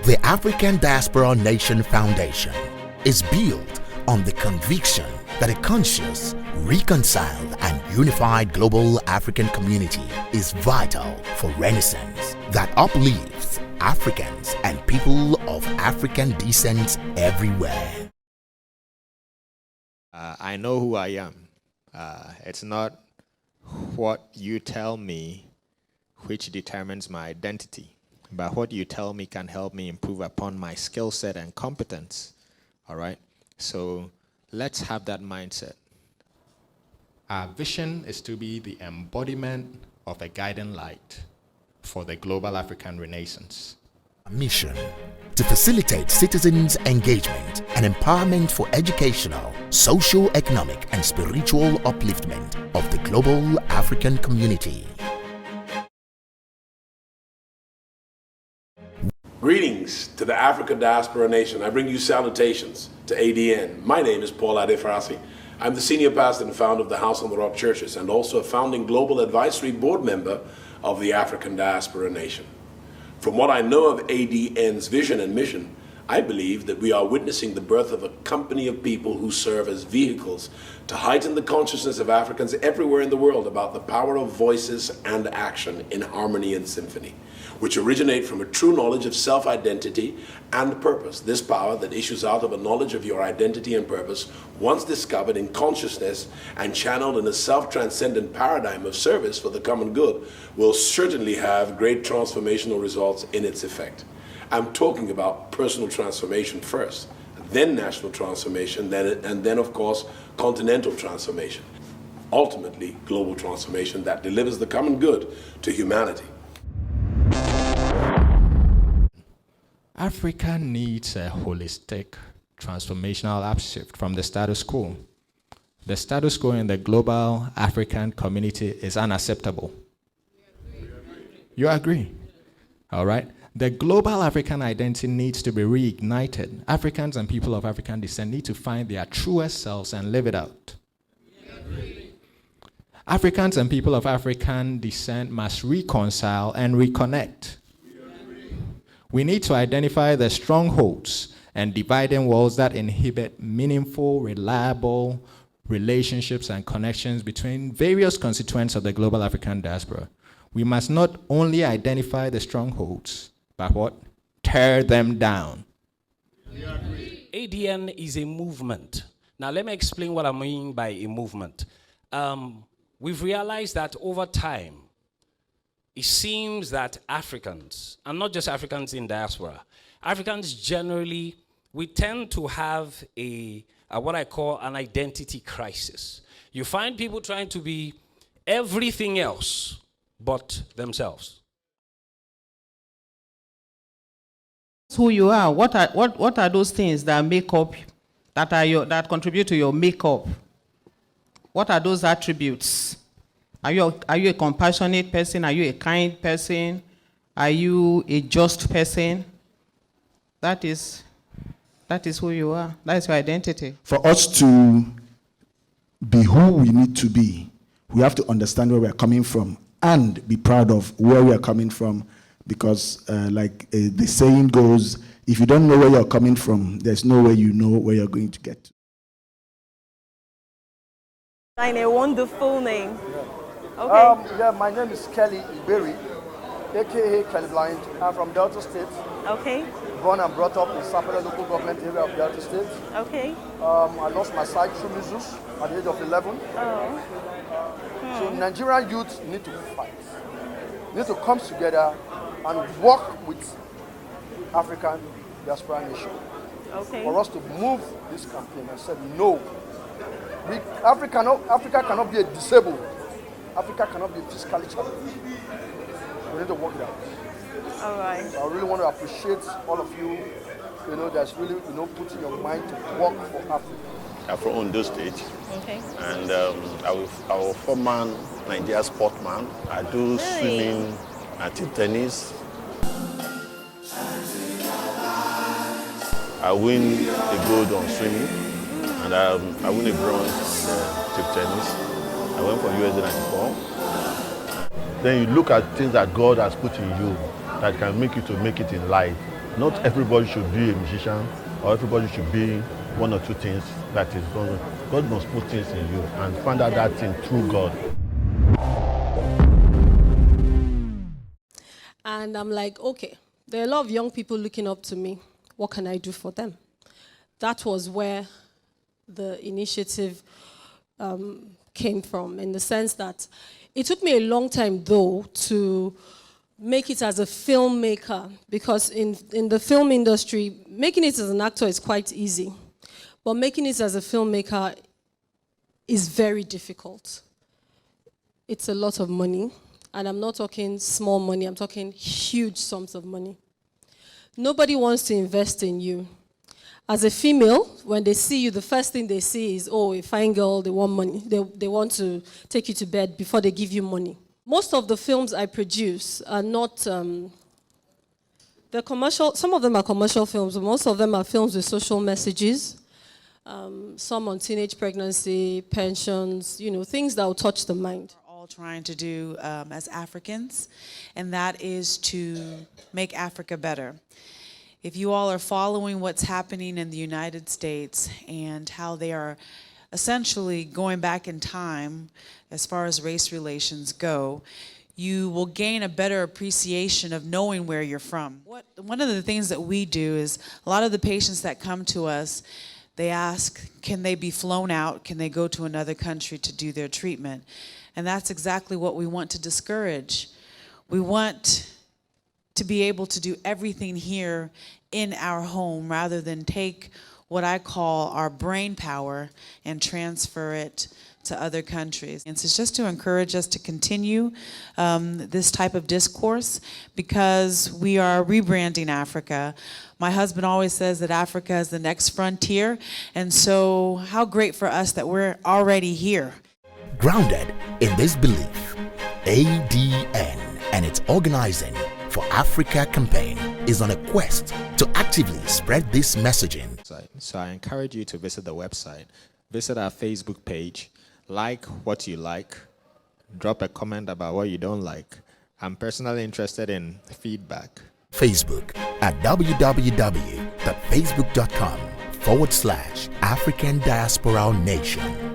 The African Diaspora Nation Foundation is built on the conviction that a conscious, reconciled, and unified global African community is vital for renaissance that uplifts Africans and people of African descent everywhere. I know who I am. It's not what you tell me which determines my identity, but what you tell me can help me improve upon my skill set and competence. All right? So let's have that mindset. Our vision is to be the embodiment of a guiding light for the global African Renaissance. Mission to facilitate citizens' engagement and empowerment for educational, socio-economic, and spiritual upliftment of the global African community. Greetings to the African Diaspora Nation. I bring you salutations to ADN. My name is Paul Adefarasi. I'm the senior pastor and founder of the House on the Rock Churches and also a founding global advisory board member of the African Diaspora Nation. From what I know of ADN's vision and mission, I believe that we are witnessing the birth of a company of people who serve as vehicles to heighten the consciousness of Africans everywhere in the world about the power of voices and action in harmony and symphony, which originate from a true knowledge of self-identity and purpose. This power that issues out of a knowledge of your identity and purpose, once discovered in consciousness and channeled in a self-transcendent paradigm of service for the common good, will certainly have great transformational results in its effect. I'm talking about personal transformation first, then national transformation, and then of course, continental transformation. Ultimately, global transformation that delivers the common good to humanity. Africa needs a holistic transformational upshift from the status quo. The status quo in the global African community is unacceptable. You agree? All right. The global African identity needs to be reignited. Africans and people of African descent need to find their truest selves and live it out. Africans and people of African descent must reconcile and reconnect. We need to identify the strongholds and dividing walls that inhibit meaningful, reliable relationships and connections between various constituents of the global African diaspora. We must not only identify the strongholds, but what? Tear them down. ADN is a movement. Now let me explain what I mean by a movement. We've realized that over time, it seems that Africans, and not just Africans in diaspora, Africans generally, we tend to have a what I call an identity crisis. You find people trying to be everything else but themselves. Who you are, what are those things that make up, that contribute to your makeup? What are those attributes? Are you a compassionate person? Are you a kind person? Are you a just person? That is who you are. That is your identity. For us to be who we need to be, we have to understand where we're coming from and be proud of where we are coming from. Because the saying goes, if you don't know where you're coming from, there's no way you know where you're going to get to. A wonderful name. Okay. My name is Kelly Iberi, aka Kelly Blind. I'm from Delta State. Okay. Born and brought up in Sapele local government area of Delta State. Okay. I lost my sight through measles at the age of 11. Oh. So Nigerian youth need to fight. Need to come together and work with African Diaspora Nation. Okay. For us to move this campaign and said no. Africa cannot be a disabled. Africa cannot be physically challenged. We need to work it out. All right. So I really want to appreciate all of you, that's really, putting your mind to work for Africa. I'm from Ondo State. Okay. And I'm a former Nigeria sportman. I do swimming, I do tennis. I win a gold on swimming, and I win a bronze on table tennis. I went for USA 94. Then you look at things that God has put in you that can make you to make it in life. Not everybody should be a musician, or everybody should be one or two things that is done. God must put things in you and find out that thing through God. And I'm like, okay, there are a lot of young people looking up to me. What can I do for them? That was where the initiative came from, in the sense that it took me a long time, though, to make it as a filmmaker, because in the film industry, making it as an actor is quite easy, but making it as a filmmaker is very difficult. It's a lot of money. And I'm not talking small money, I'm talking huge sums of money. Nobody wants to invest in you. As a female, when they see you, the first thing they see is, oh, a fine girl, they want money. They want to take you to bed before they give you money. Most of the films I produce are not, they're commercial. Some of them are commercial films, but most of them are films with social messages. Some on teenage pregnancy, pensions, things that will touch the mind. Trying to do as Africans, and that is to make Africa better. If you all are following what's happening in the United States and how they are essentially going back in time as far as race relations go, you will gain a better appreciation of knowing where you're from. One of the things that we do is a lot of the patients that come to us, they ask, can they be flown out? Can they go to another country to do their treatment? And that's exactly what we want to discourage. We want to be able to do everything here in our home rather than take what I call our brain power and transfer it to other countries. And it's just to encourage us to continue this type of discourse, because we are rebranding Africa. My husband always says that Africa is the next frontier, and so how great for us that we're already here. Grounded in this belief, ADN and its Organizing for Africa campaign is on a quest to actively spread this messaging. So I encourage you to visit the website, visit our Facebook page, like what you like, drop a comment about what you don't like. I'm personally interested in feedback. Facebook at www.facebook.com/African Diaspora Nation.